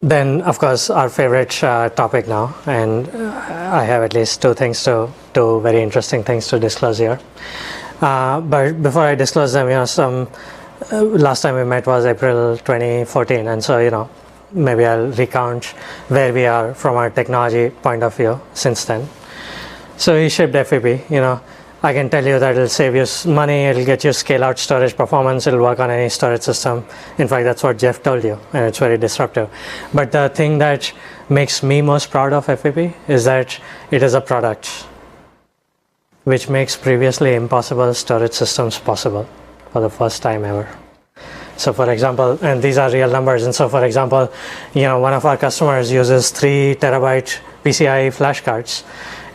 Then, of course, our favorite topic now, and I have at least two very interesting things to disclose here. But before I disclose them, last time we met was April 2014, and so, maybe I'll recount where we are from our technology point of view since then. So we shipped FVP, I can tell you that it'll save you money, it'll get you scale-out storage performance, it'll work on any storage system. In fact, that's what Jeff told you, and it's very disruptive. But the thing that makes me most proud of FVP is that it is a product which makes previously impossible storage systems possible for the first time ever. So for example, and these are real numbers, and so for example, one of our customers uses 3 terabyte PCIe flash cards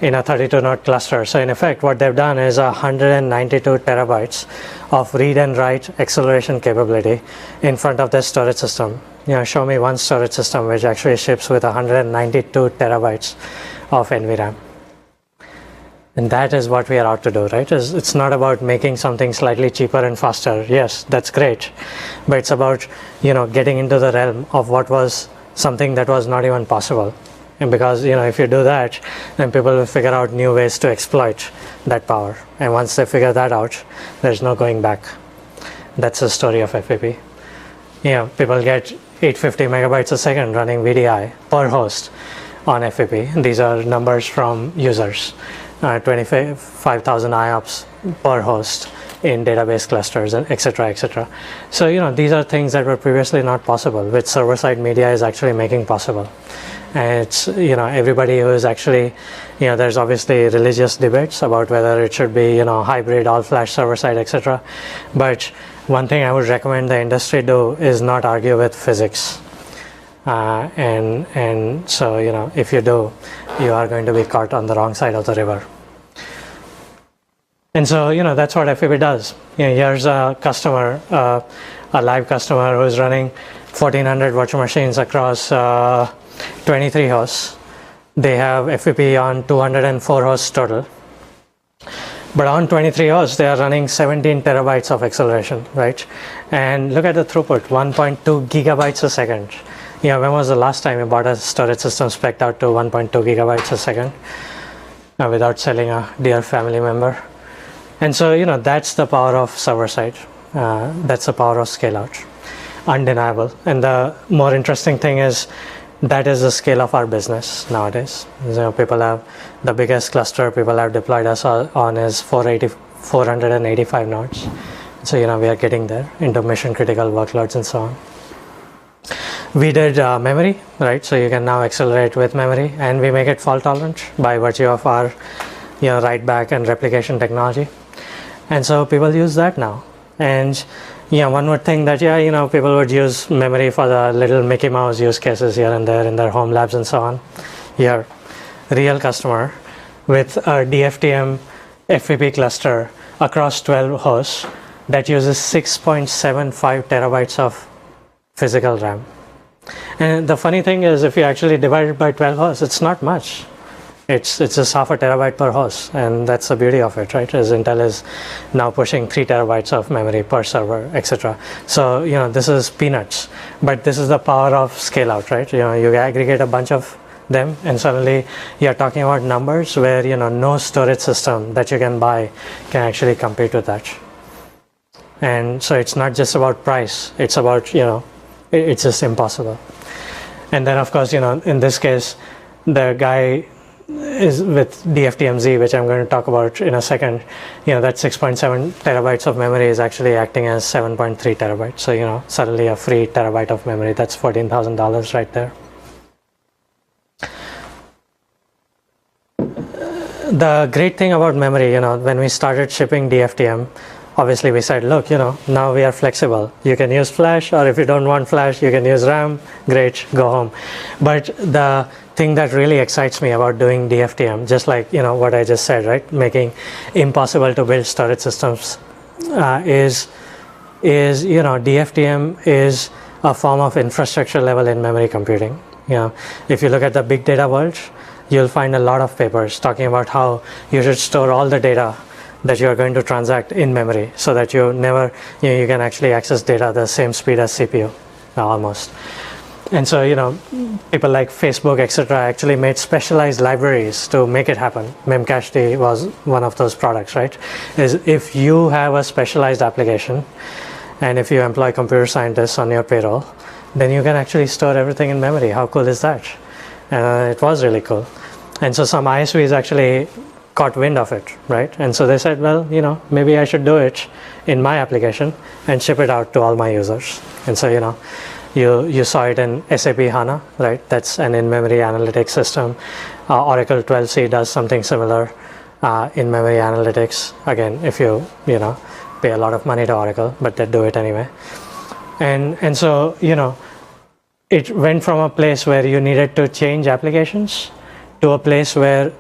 in a 32-node cluster. So in effect, what they've done is 192 terabytes of read and write acceleration capability in front of their storage system. Show me one storage system which actually ships with 192 terabytes of NVRAM. And that is what we are out to do, right? It's not about making something slightly cheaper and faster. Yes, that's great. But it's about, getting into the realm of what was something that was not even possible. And because, if you do that, then people will figure out new ways to exploit that power. And once they figure that out, there's no going back. That's the story of FVP. People get 850 megabytes a second running VDI per host on FVP. These are numbers from users. 25,000 IOPS per host in database clusters, and et cetera, et cetera. So, these are things that were previously not possible, which server-side media is actually making possible. And it's, everybody who is actually, there's obviously religious debates about whether it should be, hybrid, all-flash server-side, et cetera. But one thing I would recommend the industry do is not argue with physics. And so, if you do, you are going to be caught on the wrong side of the river. And so, that's what FVP does. Here's a customer, a live customer who is running 1,400 virtual machines across 23 hosts. They have FVP on 204 hosts total. But on 23 hosts, they are running 17 terabytes of acceleration, right? And look at the throughput, 1.2 gigabytes a second. When was the last time you bought a storage system spec'd out to 1.2 gigabytes a second without selling a dear family member? And so, that's the power of server-side. That's the power of scale-out. Undeniable. And the more interesting thing is that is the scale of our business nowadays. People have the biggest cluster people have deployed us on is 485 nodes. So, we are getting there into mission-critical workloads and so on. We did memory, right? So you can now accelerate with memory, and we make it fault tolerant by virtue of our, write back and replication technology. And so people use that now. And one would think that people would use memory for the little Mickey Mouse use cases here and there in their home labs and so on. Here, real customer with a DFTM FVP cluster across 12 hosts that uses 6.75 terabytes of physical RAM. And the funny thing is, if you actually divide it by 12 hosts, it's not much. It's just half a terabyte per host, and that's the beauty of it, right? As Intel is now pushing 3 terabytes of memory per server, etc. So, this is peanuts, but this is the power of scale out, right? You aggregate a bunch of them, and suddenly you're talking about numbers where, no storage system that you can buy can actually compete with that. And so it's not just about price, it's about, it's just impossible. And then, of course, in this case, the guy is with DFTM-z, which I'm going to talk about in a second. That 6.7 terabytes of memory is actually acting as 7.3 terabytes. So, suddenly a free terabyte of memory, that's $14,000 right there. The great thing about memory, when we started shipping DFTM, obviously we said, look, now we are flexible. You can use flash, or if you don't want flash, you can use RAM. Great, go home. But the thing that really excites me about doing DFTM, just like, what I just said, right? Making impossible to build storage systems is DFTM is a form of infrastructure level in memory computing. If you look at the big data world, you'll find a lot of papers talking about how you should store all the data that you are going to transact in memory, so that you never, you can actually access data the same speed as CPU, almost. And so, people like Facebook, etc., actually made specialized libraries to make it happen. Memcached was one of those products, right? Is if you have a specialized application, and if you employ computer scientists on your payroll, then you can actually store everything in memory. How cool is that? It was really cool. And so some ISVs actually caught wind of it, right? And so they said, well, maybe I should do it in my application and ship it out to all my users. And so, you saw it in SAP HANA, right? That's an in-memory analytics system. Oracle 12c does something similar in-memory analytics. Again, if you pay a lot of money to Oracle, but they do it anyway. And so, it went from a place where you needed to change applications to a place where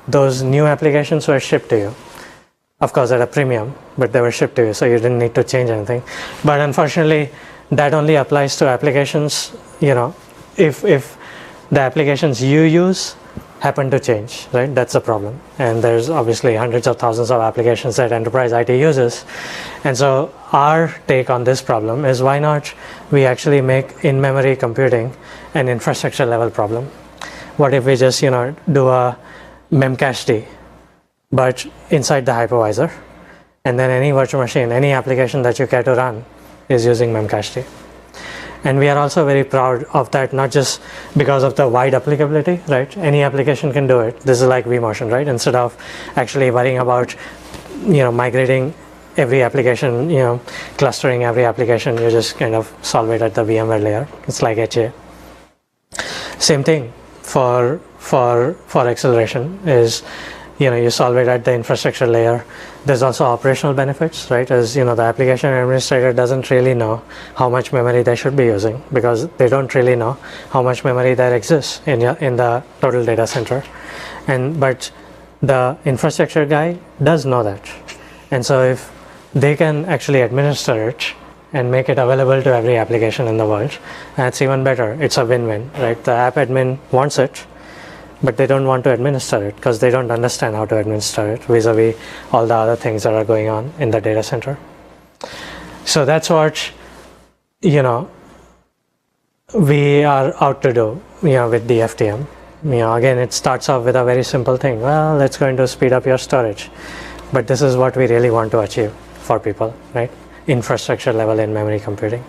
those new applications were shipped to you. Of course, at a premium, but they were shipped to you, so you didn't need to change anything. But unfortunately, that only applies to applications, if the applications you use happen to change, right? That's the problem. And there's obviously hundreds of thousands of applications that enterprise IT uses. And so our take on this problem is, why not we actually make in-memory computing an infrastructure level problem? What if we just, do a memcached, but inside the hypervisor, and then any virtual machine, any application that you care to run is using memcached. And we are also very proud of that, not just because of the wide applicability, right? Any application can do it. This is like vMotion, right? Instead of actually worrying about, migrating every application, clustering every application, you just kind of solve it at the VMware layer. It's like HA. Same thing for acceleration is, you solve it at the infrastructure layer. There's also operational benefits, right? As the application administrator doesn't really know how much memory they should be using, because they don't really know how much memory there exists in the total data center. But the infrastructure guy does know that. And so if they can actually administer it and make it available to every application in the world, that's even better. It's a win-win, right? The app admin wants it, but they don't want to administer it because they don't understand how to administer it vis-a-vis all the other things that are going on in the data center. So that's what, we are out to do, with DFTM. Again, it starts off with a very simple thing. Well, it's going to speed up your storage. But this is what we really want to achieve for people, right? Infrastructure level in-memory computing.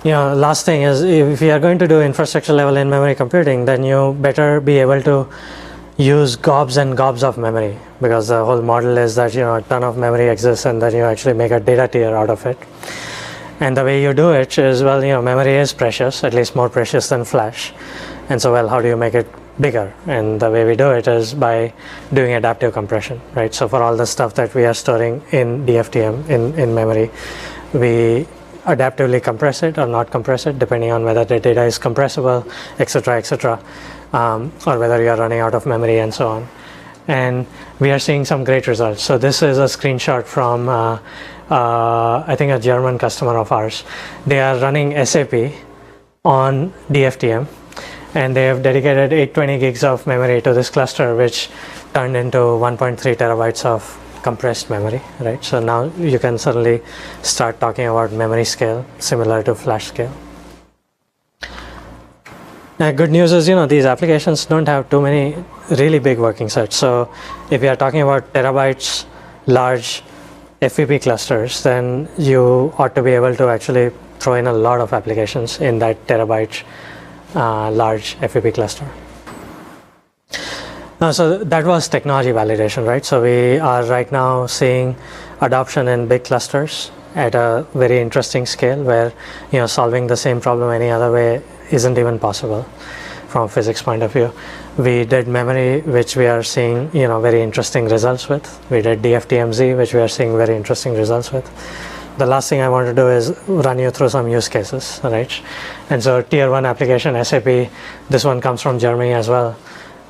Last thing is, if you are going to do infrastructure level in-memory computing, then you better be able to use gobs and gobs of memory, because the whole model is that a ton of memory exists and then you actually make a data tier out of it. And the way you do it is, well, memory is precious, at least more precious than flash. And so, well, how do you make it bigger? And the way we do it is by doing adaptive compression, right? So for all the stuff that we are storing in DFTM in memory, we adaptively compress it or not compress it, depending on whether the data is compressible, etc., or whether you are running out of memory and so on. And we are seeing some great results. So this is a screenshot from I think a German customer of ours. They are running SAP on DFTM, and they have dedicated 820 gigs of memory to this cluster, which turned into 1.3 terabytes of compressed memory, right? So now you can suddenly start talking about memory scale similar to flash scale. Now, good news is, these applications don't have too many really big working sets. So if you are talking about terabytes large FVP clusters, then you ought to be able to actually throw in a lot of applications in that terabyte large FVP cluster. So that was technology validation, right? So we are right now seeing adoption in big clusters at a very interesting scale, where solving the same problem any other way isn't even possible from a physics point of view. We did memory, which we are seeing very interesting results with. We did DFTM-z, which we are seeing very interesting results with. The last thing I want to do is run you through some use cases, right? And so tier 1 application, SAP, this one comes from Germany as well.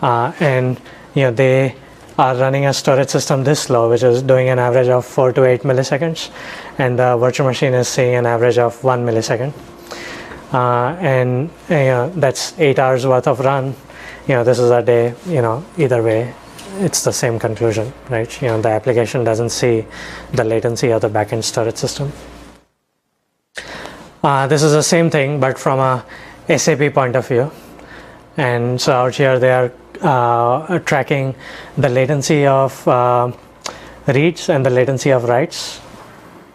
And they are running a storage system this slow, which is doing an average of 4 to 8 milliseconds, and the virtual machine is seeing an average of 1 millisecond. And that's 8 hours worth of run. This is a day. Either way, it's the same conclusion, right? The application doesn't see the latency of the backend storage system. This is the same thing, but from a SAP point of view. And so out here they are tracking the latency of reads and the latency of writes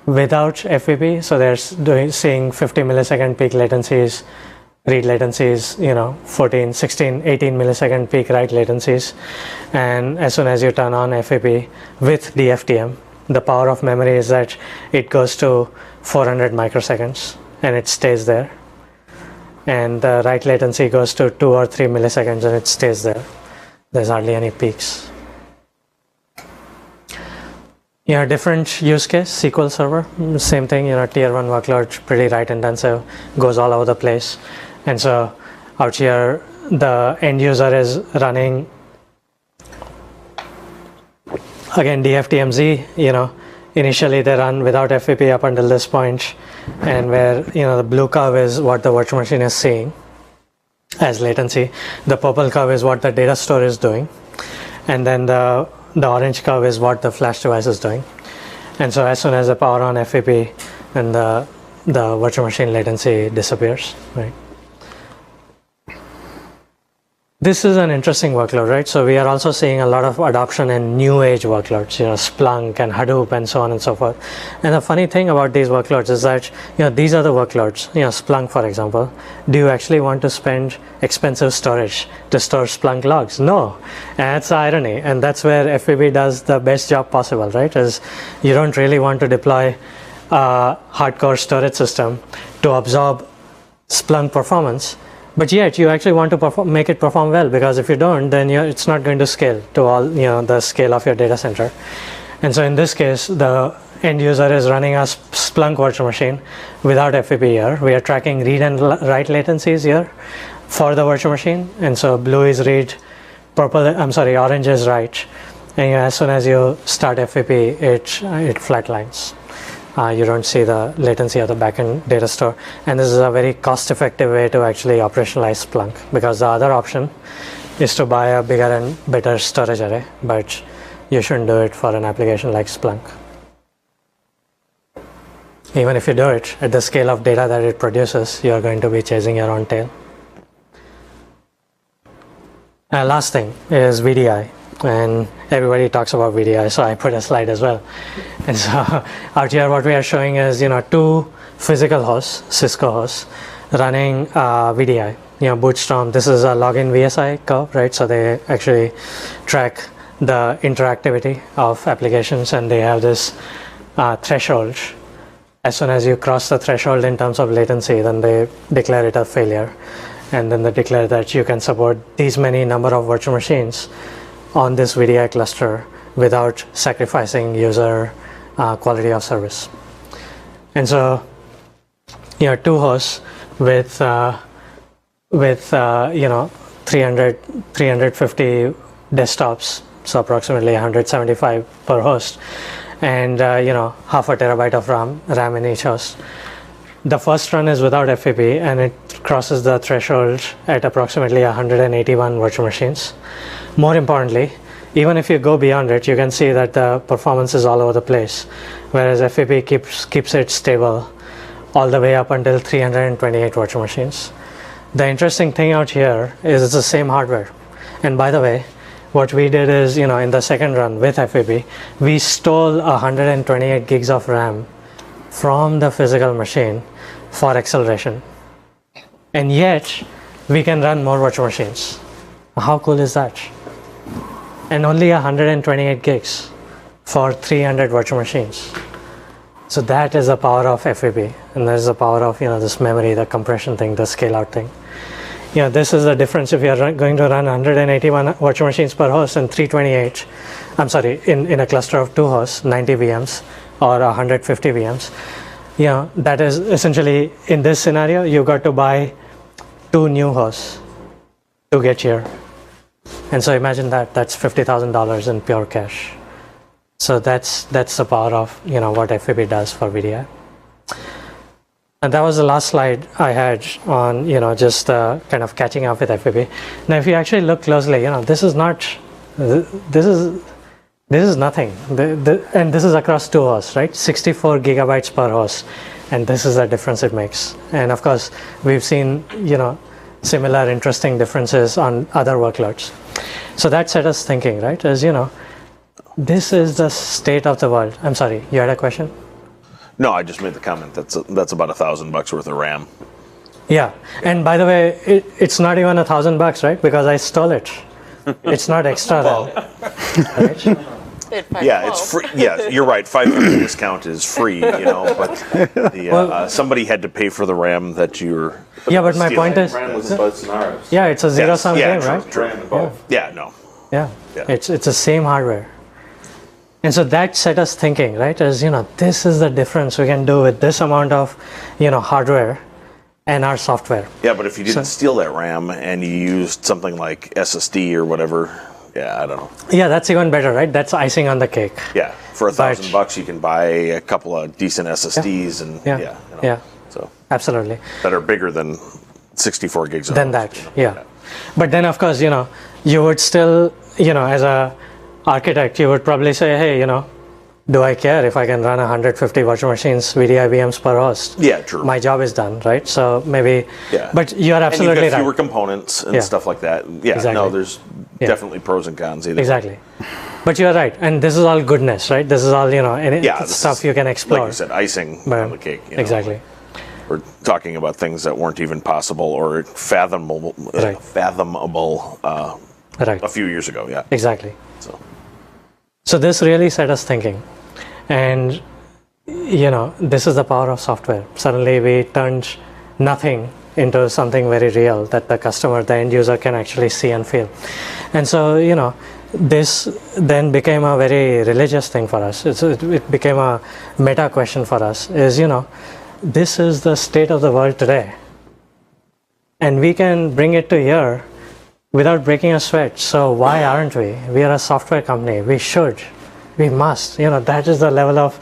without FVP. So they're seeing 50 millisecond peak latencies, read latencies, 14, 16, 18 millisecond peak write latencies. And as soon as you turn on FVP with DFTM, the power of memory is that it goes to 400 microseconds and it stays there. And the write latency goes to 2 or 3 milliseconds and it stays there. There's hardly any peaks. Different use case, SQL Server, same thing, tier 1 workload, pretty write intensive, goes all over the place. And so out here, the end user is running, again, DFTM-z, initially they run without FVP up until this point, and where, the blue curve is what the virtual machine is seeing as latency. The purple curve is what the data store is doing. And then the orange curve is what the flash device is doing. And so as soon as the power on FVP, then the virtual machine latency disappears, right? This is an interesting workload, right? So we are also seeing a lot of adoption in new age workloads, Splunk and Hadoop and so on and so forth. And the funny thing about these workloads is that, these are the workloads, Splunk, for example. Do you actually want to spend expensive storage to store Splunk logs? No. And that's the irony. And that's where FVP does the best job possible, right? Is you don't really want to deploy a hardcore storage system to absorb Splunk performance. But yet you actually want to make it perform well, because if you don't, then it's not going to scale to all the scale of your data center. And so in this case, the end user is running a Splunk virtual machine without FVP here. We are tracking read and write latencies here for the virtual machine. And so blue is read, orange is write. And as soon as you start FVP, it flatlines. You don't see the latency of the backend data store. And this is a very cost-effective way to actually operationalize Splunk, because the other option is to buy a bigger and better storage array, but you shouldn't do it for an application like Splunk. Even if you do it at the scale of data that it produces, you're going to be chasing your own tail. Last thing is VDI. And everybody talks about VDI, so I put a slide as well. And so out here what we are showing is, two physical hosts, Cisco hosts, running VDI. Bootstrap, this is a login VSI curve, right? So they actually track the interactivity of applications, and they have this threshold. As soon as you cross the threshold in terms of latency, then they declare it a failure. And then they declare that you can support these many number of virtual machines on this VDI cluster without sacrificing user quality of service. And so, two hosts with 350 desktops, so approximately 175 per host, and half a terabyte of RAM in each host. The first run is without FVP, and it crosses the threshold at approximately 181 virtual machines. More importantly, even if you go beyond it, you can see that the performance is all over the place, whereas FVP keeps it stable all the way up until 328 virtual machines. The interesting thing out here is it's the same hardware. And by the way, what we did is, in the second run with FVP, we stole 128 gigs of RAM from the physical machine for acceleration. And yet, we can run more virtual machines. How cool is that? And only 128 gigs for 300 virtual machines. So that is the power of FVP, and that is the power of this memory, the compression thing, the scale out thing. This is the difference if you're going to run 181 virtual machines per host and 328. In a cluster of two hosts, 90 VMs or 150 VMs. That is essentially, in this scenario, you got to buy 2 new hosts to get here. And so imagine that's $50,000 in pure cash. So that's the power of what FVP does for VDI. And that was the last slide I had on just kind of catching up with FVP. Now, if you actually look closely, this is nothing. And this is across 2 hosts, right? 64 gigabytes per host, And this is the difference it makes. And of course, we've seen, similar interesting differences on other workloads. So that set us thinking, right? As this is the state of the world. I'm sorry, you had a question? No, I just made the comment. That's about $1,000 worth of RAM. Yeah, and by the way, it's not even $1,000, right? Because I stole it. It's not extra. Right? Yeah, it's free. Yeah, you're right. 500 discount is free, but somebody had to pay for the RAM that you're. Yeah, but my point is. RAM was about scenarios. Yeah, it's a zero-sum game, true, right? True. Yeah, no. Yeah, it's the same hardware. And so that set us thinking, right? As this is the difference we can do with this amount of, hardware and our software. Yeah, but if you didn't steal that RAM and you used something like SSD or whatever, I don't know. Yeah, that's even better, right? That's icing on the cake. Yeah, for $1,000 you can buy a couple of decent SSDs and so absolutely that are bigger than 64 gigs. Than that, But then of course, you would still, as a architect, you would probably say, hey, do I care if I can run 150 virtual machines, VDI VMs per host? Yeah, true. My job is done, right? So maybe, but you're absolutely and you've got fewer right. components and stuff like that. Yeah, exactly. No, there's definitely pros and cons either. Exactly. But you're right. And this is all goodness, right? This is all, stuff you can explore. Like you said, icing on the cake. Exactly. We're talking about things that weren't even possible or fathomable a few years ago, Exactly. So this really set us thinking. And, this is the power of software. Suddenly we turned nothing into something very real that the customer, the end user can actually see and feel. And so, this then became a very religious thing for us. It became a meta question for us is, this is the state of the world today. And we can bring it to here without breaking a sweat. So why aren't we? We are a software company. We should. We must. That is the level of,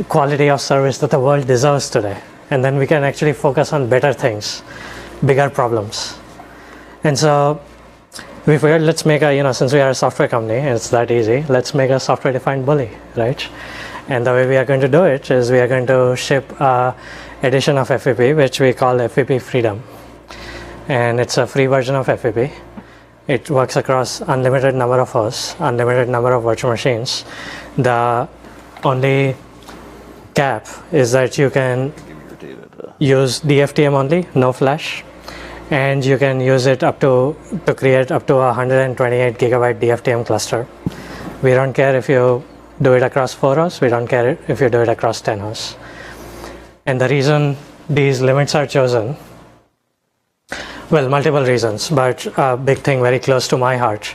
quality of service that the world deserves today. And then we can actually focus on better things, bigger problems. And so we figured, let's make since we are a software company, it's that easy, let's make a software-defined bully, right? And the way we are going to do it is we are going to ship an edition of FVP, which we call FVP Freedom. And it's a free version of FVP. It works across unlimited number of hosts, unlimited number of virtual machines. The only cap is that you can use DFTM only, no flash. And you can use it to create up to a 128 gigabyte DFTM cluster. We don't care if you do it across 4 hosts. We don't care if you do it across 10 hosts. And the reason these limits are chosen, well, multiple reasons, but a big thing very close to my heart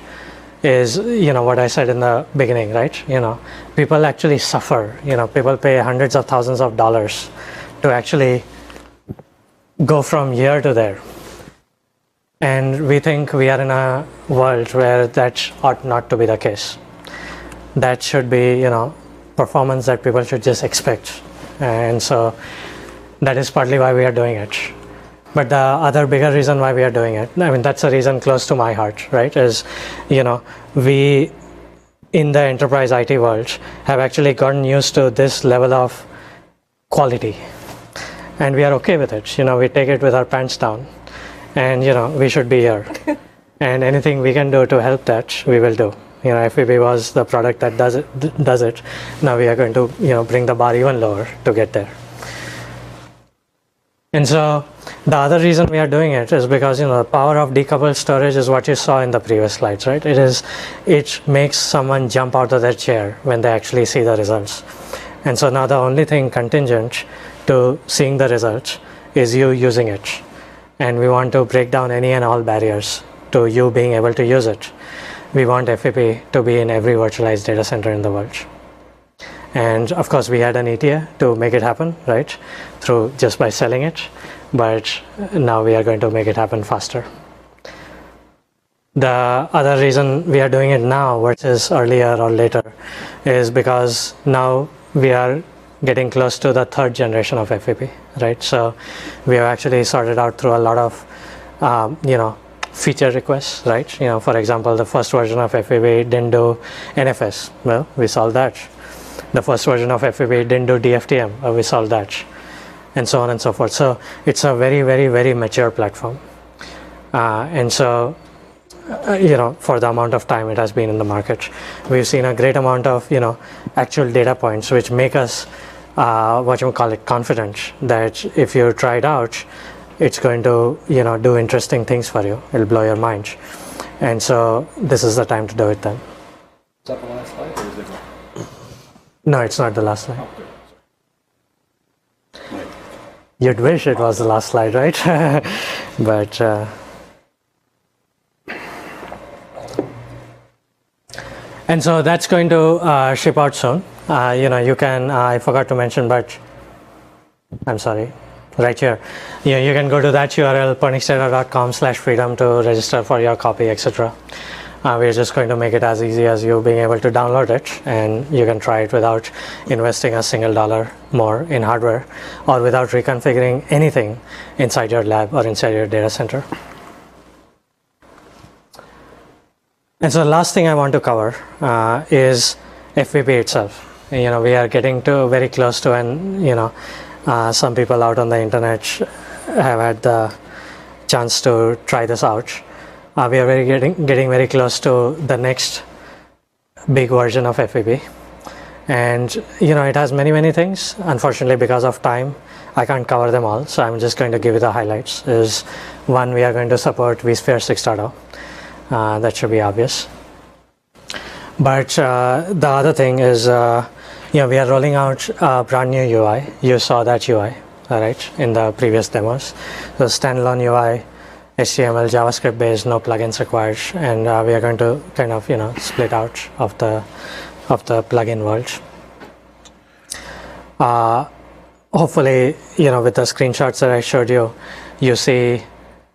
is, what I said in the beginning, right? People actually suffer. People pay hundreds of thousands of dollars to actually go from here to there. And we think we are in a world where that ought not to be the case. That should be, performance that people should just expect. And so that is partly why we are doing it. But the other bigger reason why we are doing it, that's a reason close to my heart, right? Is, we in the enterprise IT world have actually gotten used to this level of quality. And we are okay with it. We take it with our pants down. And, we should be here. And anything we can do to help that, we will do. FVP was the product that does it. Now we are going to, bring the bar even lower to get there. And so the other reason we are doing it is because, the power of decoupled storage is what you saw in the previous slides, right? It makes someone jump out of their chair when they actually see the results. And so now the only thing contingent to seeing the results is you using it. And we want to break down any and all barriers to you being able to use it. We want FVP to be in every virtualized data center in the world. And of course, we had an ETA to make it happen, right? Through just by selling it. But now we are going to make it happen faster. The other reason we are doing it now versus earlier or later is because now we are getting close to the 3rd generation of FVP, right? So we have actually sorted out through a lot of, feature requests, right? For example, the first version of FVP didn't do NFS. Well, we solved that. The first version of FVP didn't do DFTM. We solved that. and so on and so forth. So it's a very, very, very mature platform. And so, for the amount of time it has been in the market, we've seen a great amount of, actual data points which make us, confident that if you try it out, it's going to, do interesting things for you. It'll blow your mind. And so this is the time to do it then. Is that the last slide, or is it? No, it's not the last slide. Right. You'd wish it was the last slide, right? But and so that's going to ship out soon. You can, I forgot to mention, but I'm sorry, right here. You can go to that URL, PernixData.com/freedom, to register for your copy, etc. We're just going to make it as easy as you being able to download it, and you can try it without investing a single dollar more in hardware, or without reconfiguring anything inside your lab or inside your data center. And so the last thing I want to cover is FVP itself. We are getting to very close to, and some people out on the internet have had the chance to try this out. We are getting very close to the next big version of FVP, and it has many things. Unfortunately, because of time, I can't cover them all, so I'm just going to give you the highlights. Is one, we are going to support vSphere 6.0. That should be obvious. But the other thing is, we are rolling out a brand new UI. You saw that UI, right, in the previous demos. So standalone UI, HTML, JavaScript based, no plugins required, and we are going to kind of split out of the plugin world. Hopefully, with the screenshots that I showed you, you see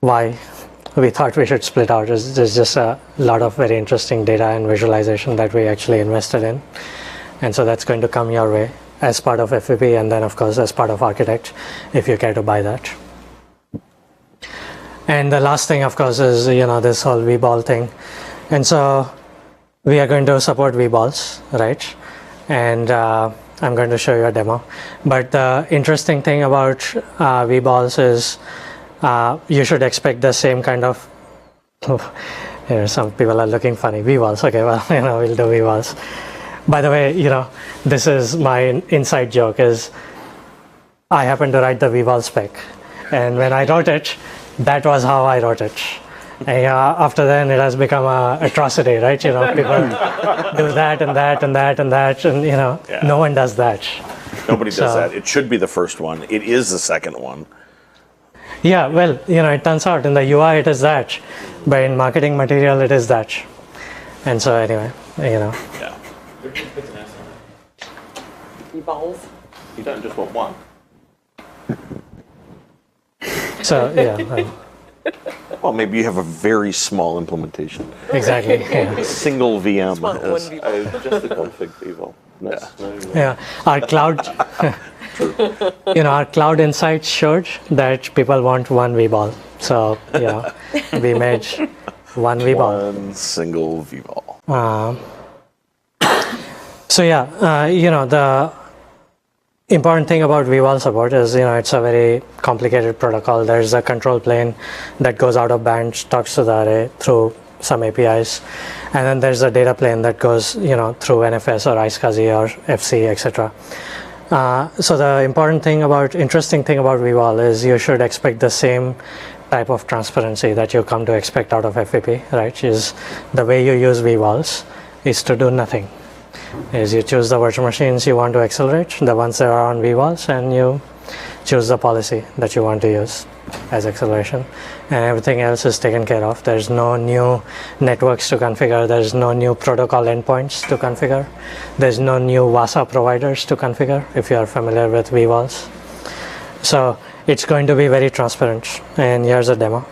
why we thought we should split out. There's just a lot of very interesting data and visualization that we actually invested in, and so that's going to come your way as part of FVP, and then of course as part of Architect, if you care to buy that. And the last thing, of course, is this whole vBall thing, and so we are going to support vBalls, right? And I'm going to show you a demo. But the interesting thing about vBalls is you should expect the same kind of. Some people are looking funny. vBalls. Okay, well, we'll do vBalls. By the way, this is my inside joke. Is I happen to write the vBall spec, and when I wrote it, that was how I wrote it. And after then, it has become an atrocity, right? People do that and that and that and that, and Yeah. No one does that. Nobody does that. It should be the first one. It is the second one. Yeah, well, it turns out in the UI it is that, but in marketing material it is that. And so anyway, Yeah. Balls. You don't just want one. So yeah, Well, maybe you have a very small implementation. exactly. Yeah. A single VM. One is- vBall. Just the config people. Yeah, our cloud, our cloud insights showed that people want one vBall. So we made one vBall. One single vBall. So the important thing about vBall support is it's a very complicated protocol. There's a control plane that goes out of band, talks to the array through some APIs, and then there's a data plane that goes through NFS or iSCSI or FC, etc. So the interesting thing about vBall is you should expect the same type of transparency that you come to expect out of FVP, right? Is the way you use vBalls is to do nothing. Is you choose the virtual machines you want to accelerate, the ones that are on vBalls, and you choose the policy that you want to use as acceleration, and everything else is taken care of. There's no new networks to configure, there's no new protocol endpoints to configure, there's no new VASA providers to configure if you are familiar with vBalls. So it's going to be very transparent, and here's a demo.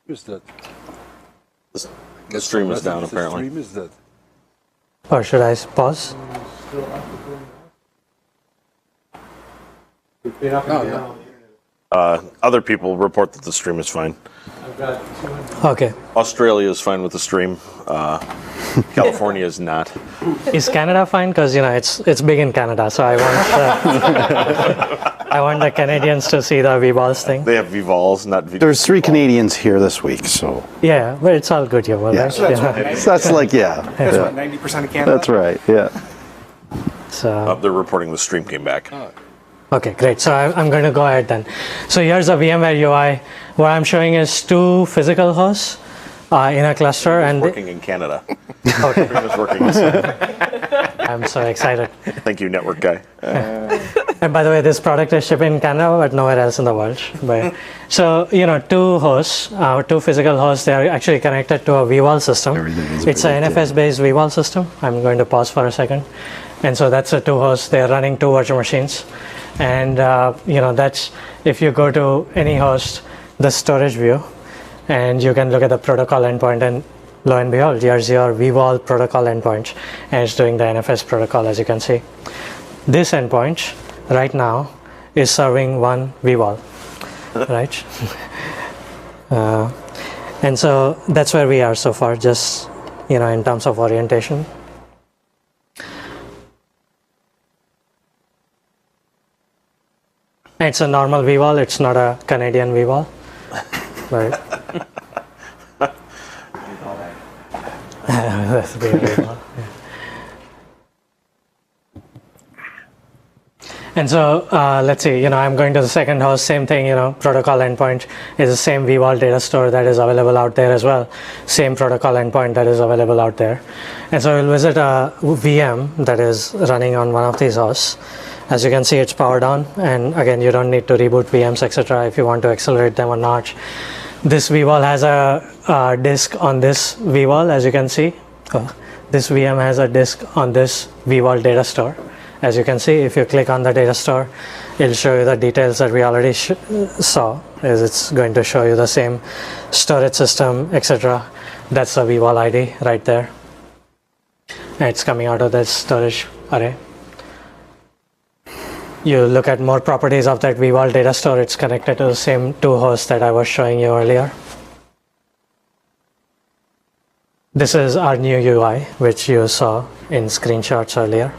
Who's that? The stream is down, The apparently. stream is dead. Or should I pause? We've been up and down. Other people report that the stream is fine. I've got 200. Okay. Australia is fine with the stream. California is not. Is Canada fine? Because it's big in Canada, so I want the Canadians to see the V-balls thing. They have VVols, not V. There's 3 Canadians here this week, so Yeah, but it's all good here, right? Yes. Yeah. that's like, yeah. That's yeah. what, 90% of Canada? That's right, yeah. So They're reporting the stream came back. okay, great. So I'm going to go ahead then. So here's a VMware UI. What I'm showing is 2 physical hosts in a cluster, and Working in Canada. okay, Stream is working. I'm so excited. Thank you, network guy. And by the way, this product is shipped in Canada, but nowhere else in the world. But, so, 2 hosts, 2 physical hosts, they are actually connected to a vWall system. Everything is It's an built in. NFS-based vWall system. I'm going to pause for a second. And so that's the 2 hosts. They're running 2 virtual machines. And, that's, if you go to any host, the storage view, and you can look at the protocol endpoint, and lo and behold, here's your vWall protocol endpoint, and it's doing the NFS protocol, as you can see. This endpoint right now is serving 1 vWall, right? And so that's where we are so far, just in terms of orientation. It's a normal vWall. It's not a Canadian vWall, but that's a big vWall. Yeah. And so let's see, I'm going to the second host, same thing, protocol endpoint is the same vWall data store that is available out there as well. Same protocol endpoint that is available out there. And so we'll visit a VM that is running on one of these hosts. As you can see, it's powered on. And again, you don't need to reboot VMs, etc. if you want to accelerate them or not. This vWall has a disk on this vWall, as you can see. This VM has a disk on this vWall data store. As you can see, if you click on the data store, it'll show you the details that we already saw. It's going to show you the same storage system, etc. That's the vWall ID right there. And it's coming out of this storage array. You look at more properties of that vWall data store, it's connected to the same 2 hosts that I was showing you earlier. This is our new UI, which you saw in screenshots earlier.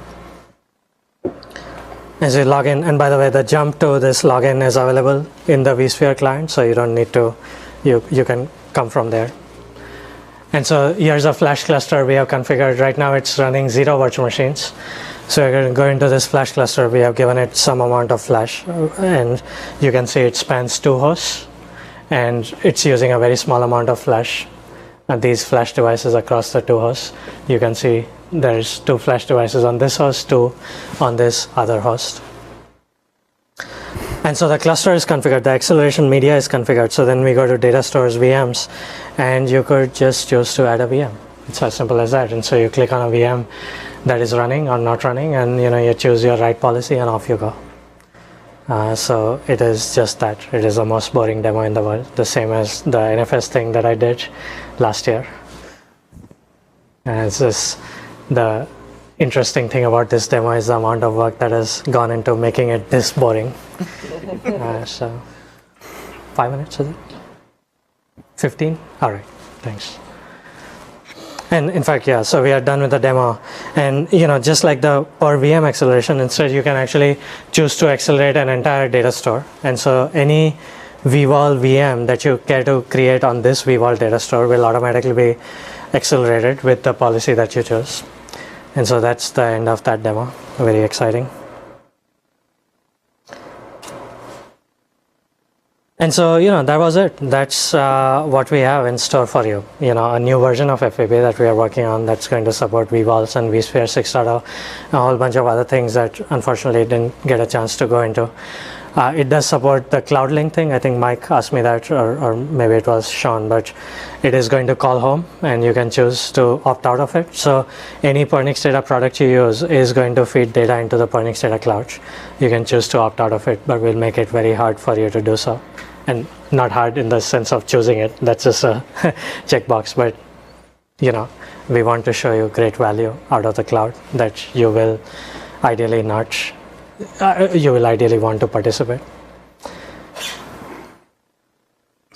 As you log in, and by the way, the jump to this login is available in the vSphere client, so you don't need to, you can come from there. And so here's a flash cluster we have configured. Right now it's running 0 virtual machines. So we're going to go into this flash cluster. We have given it some amount of flash, and you can see it spans 2 hosts, and it's using a very small amount of flash. And these flash devices across the 2 hosts, you can see there's 2 flash devices on this host, 2 on this other host. And so the cluster is configured, the acceleration media is configured. So then we go to data stores VMs, and you could just choose to add a VM. It's as simple as that. And so you click on a VM that is running or not running, and you choose your write policy, and off you go. So it is just that. It is the most boring demo in the world, the same as the NFS thing that I did last year. And it's just the interesting thing about this demo is the amount of work that has gone into making it this boring. So 5 minutes, is it? 15? All right, thanks. And in fact, yeah, so we are done with the demo. And just like the per VM acceleration, instead you can actually choose to accelerate an entire data store. And so any vWall VM that you care to create on this vWall data store will automatically be accelerated with the policy that you chose. And so that's the end of that demo. Very exciting. And so, that was it. That's what we have in store for you. A new version of FVP that we are working on that's going to support vWalls and vSphere 6.0, a whole bunch of other things that unfortunately didn't get a chance to go into. It does support the cloud link thing. I think Mike asked me that, or maybe it was Sean, but it is going to call home, and you can choose to opt out of it. So any PernixData product you use is going to feed data into the PernixData cloud. You can choose to opt out of it, but we'll make it very hard for you to do so. And not hard in the sense of choosing it. That's just a checkbox. But, we want to show you great value out of the cloud that you will ideally want to participate.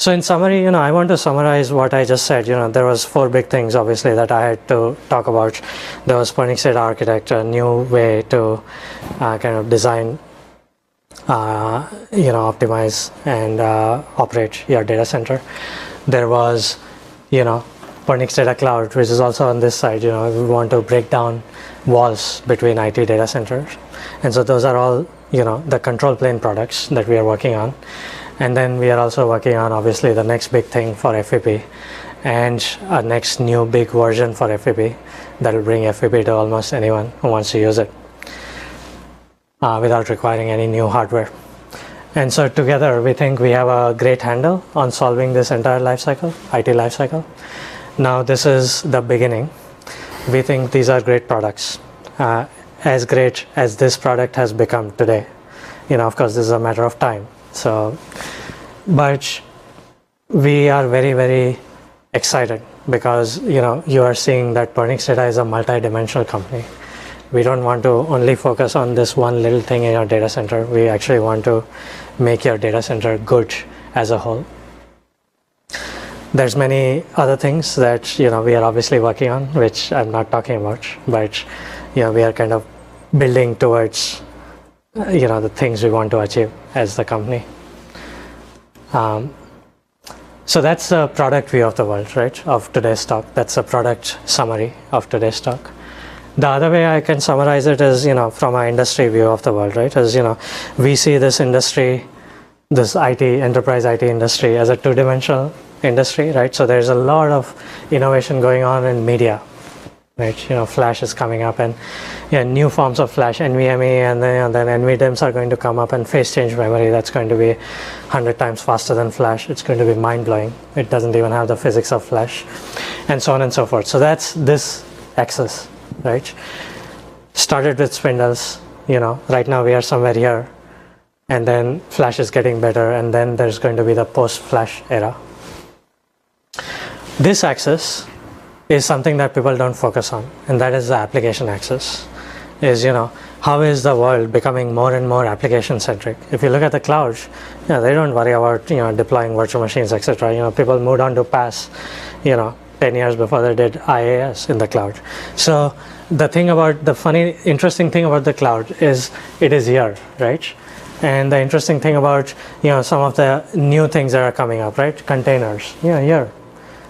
So in summary, I want to summarize what I just said. There was 4 big things, obviously, that I had to talk about. There was PernixData architecture, a new way to kind of design, optimize and operate your data center. There was, PernixData Cloud, which is also on this side. We want to break down walls between IT data centers. And so those are all, the control plane products that we are working on. And then we are also working on, obviously, the next big thing for FVP and a next new big version for FVP that will bring FVP to almost anyone who wants to use it without requiring any new hardware. And so together, we think we have a great handle on solving this entire lifecycle, IT lifecycle. Now, this is the beginning. We think these are great products, as great as this product has become today. Of course, this is a matter of time. So, but we are very, very excited because, you are seeing that PernixData is a multi-dimensional company. We don't want to only focus on this one little thing in your data center. We actually want to make your data center good as a whole. There's many other things that, we are obviously working on, which I'm not talking about, but, we are kind of building towards the things we want to achieve as the company. So that's the product view of the world, right, of today's talk. That's a product summary of today's talk. The other way I can summarize it is, from an industry view of the world, right, is, we see this industry, this enterprise IT industry as a 2-dimensional industry, right? So there's a lot of innovation going on in media. Right, Flash is coming up, and new forms of Flash, NVMe, and then NVDIMMs are going to come up, and phase change memory that's going to be 100 times faster than Flash. It's going to be mind blowing. It doesn't even have the physics of Flash, and so on and so forth. So that's this axis, right? Started with spindles. Right now we are somewhere here, and then Flash is getting better, and then there's going to be the post-Flash era. This axis is something that people don't focus on, and that is the application axis. Is how is the world becoming more and more application centric? If you look at the cloud, they don't worry about deploying virtual machines, etc. People moved on to PaaS 10 years before they did IaaS in the cloud. So the interesting thing about the cloud is it is here, right? And the interesting thing about some of the new things that are coming up, right? Containers, here.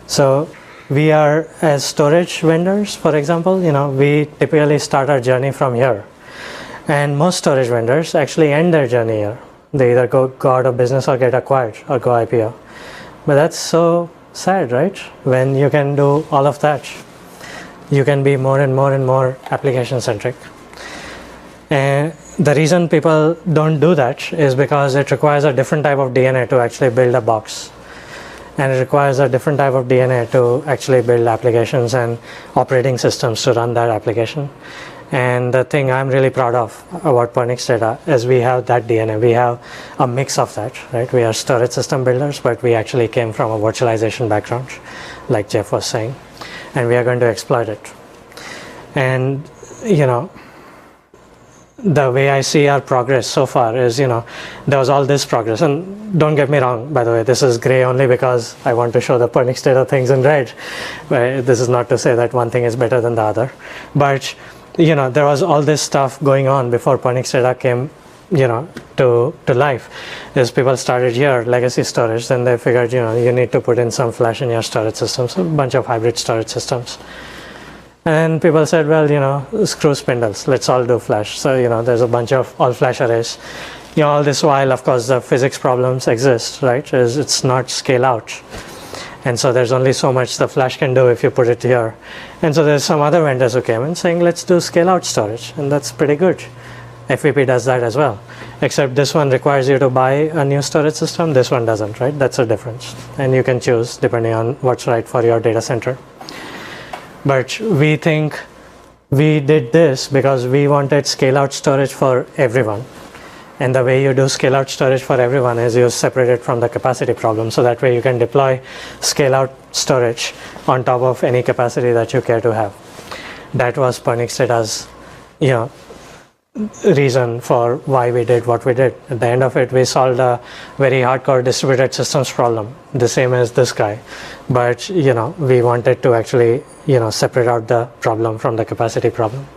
So we are, as storage vendors, for example, we typically start our journey from here. And most storage vendors actually end their journey here. They either go out of business or get acquired or go IPO. But that's so sad, right? When you can do all of that, you can be more and more and more application centric. And the reason people don't do that is because it requires a different type of DNA to actually build a box. And it requires a different type of DNA to actually build applications and operating systems to run that application. And the thing I'm really proud of about PernixData is we have that DNA. We have a mix of that, right? We are storage system builders, but we actually came from a virtualization background, like Jeff was saying, and we are going to exploit it. And, the way I see our progress so far is, there was all this progress. And don't get me wrong, by the way, this is gray only because I want to show the PernixData things in red. This is not to say that one thing is better than the other. But, there was all this stuff going on before PernixData came, to life. As people started here, legacy storage, then they figured, you need to put in some Flash in your storage systems, a bunch of hybrid storage systems. And people said, well, screw spindles, let's all do Flash. So, there's a bunch of all Flash arrays. All this while, of course, the physics problems exist, right? It's not scale out. And so there's only so much the Flash can do if you put it here. And so there's some other vendors who came in saying, let's do scale out storage. And that's pretty good. FVP does that as well. Except this one requires you to buy a new storage system. This one doesn't, right? That's a difference. And you can choose depending on what's right for your data center. But we think we did this because we wanted scale-out storage for everyone. And the way you do scale-out storage for everyone is you separate it from the capacity problem. So that way you can deploy scale-out storage on top of any capacity that you care to have. That was PernixData's, reason for why we did what we did. At the end of it, we solved a very hardcore distributed systems problem, the same as this guy. But, we wanted to actually, separate out the problem from the capacity problem.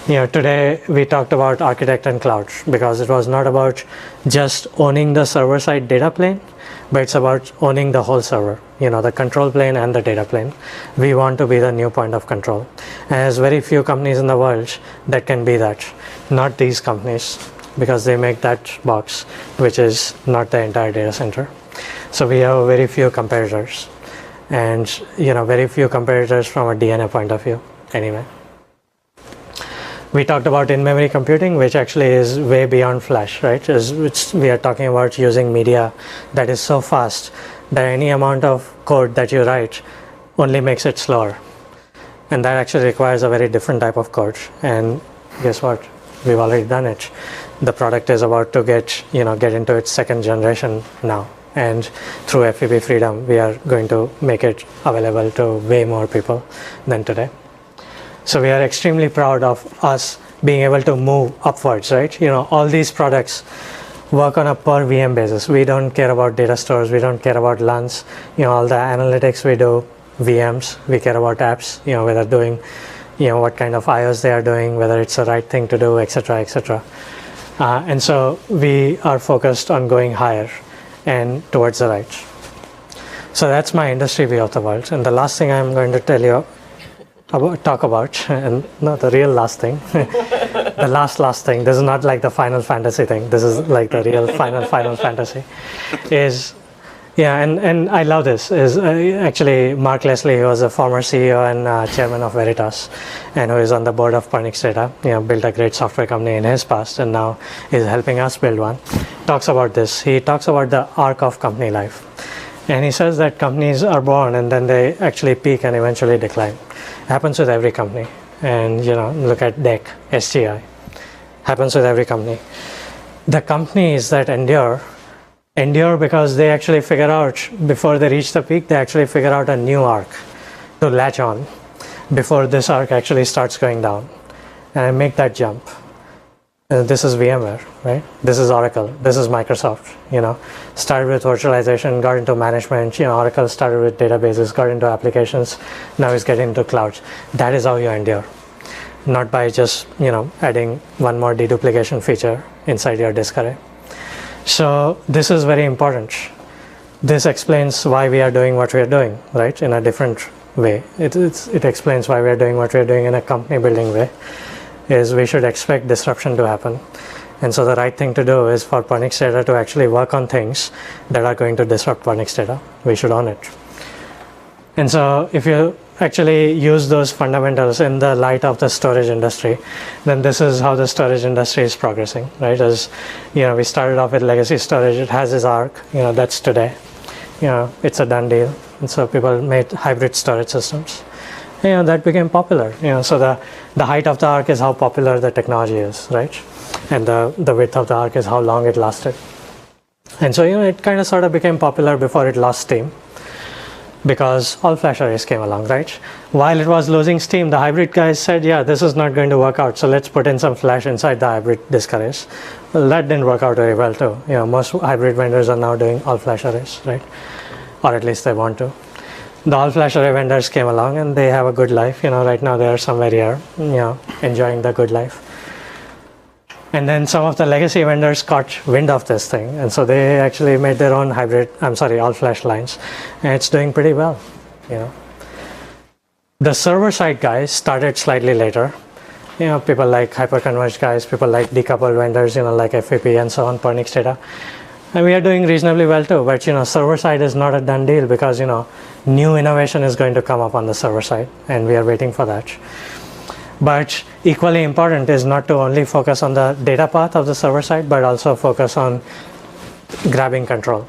Today we talked about architect and cloud because it was not about just owning the server-side data plane, but it's about owning the whole server, the control plane and the data plane. We want to be the new point of control. And there's very few companies in the world that can be that. Not these companies, because they make that box, which is not the entire data center. So we have very few competitors. And, very few competitors from a DNA point of view, anyway. We talked about in-memory computing, which actually is way beyond flash, right? We are talking about using media that is so fast that any amount of code that you write only makes it slower. And that actually requires a very different type of code. And guess what? We've already done it. The product is about to get into its second generation now. And through FVP Freedom, we are going to make it available to way more people than today. So we are extremely proud of us being able to move upwards, right? All these products work on a per VM basis. We don't care about data stores. We don't care about LANs. All the analytics we do, VMs. We care about apps, whether doing, what kind of IOs they are doing, whether it's the right thing to do, etc., etc. And so we are focused on going higher and towards the right. So that's my industry view of the world. And the last thing I'm going to tell you talk about, and not the real last thing, the last thing, this is not like the Final Fantasy thing, this is like the real Final Fantasy, is, and I love this, is actually Mark Leslie, who was a former CEO and chairman of Veritas, and who is on the board of PernixData, built a great software company in his past, and now is helping us build one, talks about this. He talks about the arc of company life. And he says that companies are born and then they actually peak and eventually decline. Happens with every company. And, look at DEC, SGI. Happens with every company. The companies that endure because they actually figure out, before they reach the peak, they actually figure out a new arc to latch on before this arc actually starts going down. And I make that jump. This is VMware, right? This is Oracle. This is Microsoft. Started with virtualization, got into management. Oracle started with databases, got into applications. Now is getting into clouds. That is how you endure, not by just adding one more deduplication feature inside your disk array. So this is very important. This explains why we are doing what we are doing, right? In a different way. It explains why we are doing what we are doing in a company building way. Is we should expect disruption to happen. And so the right thing to do is for PernixData to actually work on things that are going to disrupt PernixData. We should own it. And so if you actually use those fundamentals in the light of the storage industry, then this is how the storage industry is progressing, right? As we started off with legacy storage, it has its arc, that's today. It's a done deal. And so people made hybrid storage systems. That became popular. So the height of the arc is how popular the technology is, right? And the width of the arc is how long it lasted. And so, it kind of sort of became popular before it lost steam, because all flash arrays came along, right? While it was losing steam, the hybrid guys said, this is not going to work out, so let's put in some flash inside the hybrid disk arrays. Well, that didn't work out very well too. Most hybrid vendors are now doing all flash arrays, right? Or at least they want to. The all flash array vendors came along and they have a good life. Right now they are somewhere here, enjoying the good life. And then some of the legacy vendors caught wind of this thing, and so they actually made their own all flash lines, and it's doing pretty well. The server side guys started slightly later. People like hyperconverged guys, people like decoupled vendors, like FVP and so on, PernixData. And we are doing reasonably well too, but server side is not a done deal because new innovation is going to come up on the server side, and we are waiting for that. But equally important is not to only focus on the data path of the server side, but also focus on grabbing control.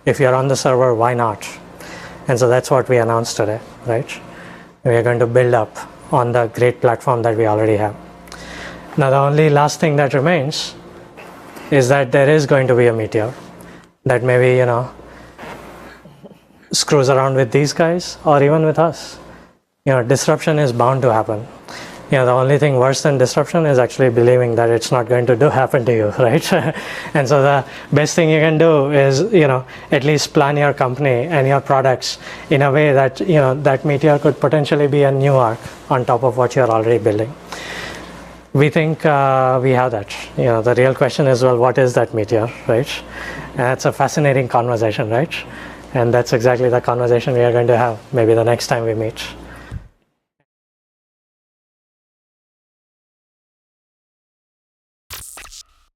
If you're on the server, why not? And so that's what we announced today, right? We are going to build up on the great platform that we already have. Now the only last thing that remains is that there is going to be a meteor that maybe, screws around with these guys or even with us. Disruption is bound to happen. the only thing worse than disruption is actually believing that it's not going to happen to you, right? And so the best thing you can do is, at least plan your company and your products in a way that, that Meteor could potentially be a new arc on top of what you're already building. We think we have that. The real question is, well, what is that Meteor, right? And that's a fascinating conversation, right? And that's exactly the conversation we are going to have maybe the next time we meet.